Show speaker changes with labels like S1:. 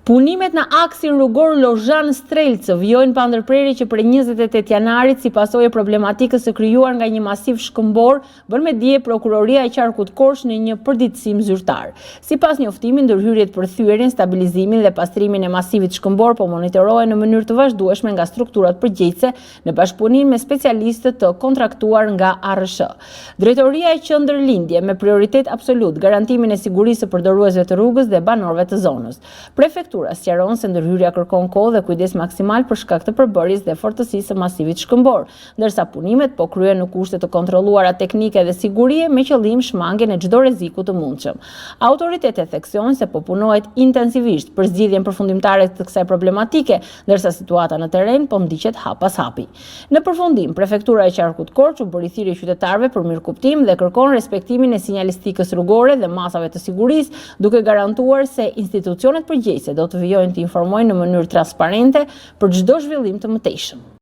S1: Punimet në aksin rrugor Lozhan Strelcë vijojnë pa ndërprerje që prej 28 janarit si pasojë problematikës së krijuar nga një masiv shkëmbor, bën me dije prokuroria e Qarkut Korç në një përditësim zyrtar. Sipas njoftimit, ndërhyrjet për thyerjen, stabilizimin dhe pastrimin e masivit shkëmbor po monitorohen në mënyrë të vazhdueshme nga strukturat përgjegjëse në bashkëpunim me specialistët të kontraktuar nga ARSH. Drejtoria e Qendërlindje me prioritet absolut garantimin e sigurisë së përdoruesve të rrugës dhe banorëve të zonës. Prefektura sqaron se ndërhyrja kërkon kohë dhe kujdes maksimal për shkak të përbërjes dhe fortësisë së masivit shkëmbor, ndërsa punimet po kryhen në kushte të kontrolluara teknike dhe sigurie me qëllim shmangjen e çdo rreziku të mundshëm. Autoritetet theksojnë se po punohet intensivisht për zgjidhjen përfundimtare të kësaj problematike, ndërsa situata në terren po ndiqet hap pas hapi. Në përfundim, Prefektura e Qarkut Korç u bëri thirrje qytetarëve për mirëkuptim dhe kërkon respektimin e sinjalistikës rrugore dhe masave të sigurisë, duke garantuar se institucionet përgjegjëse do të vijojnë të informojnë në mënyrë transparente për çdo zhvillim të mëtejshëm.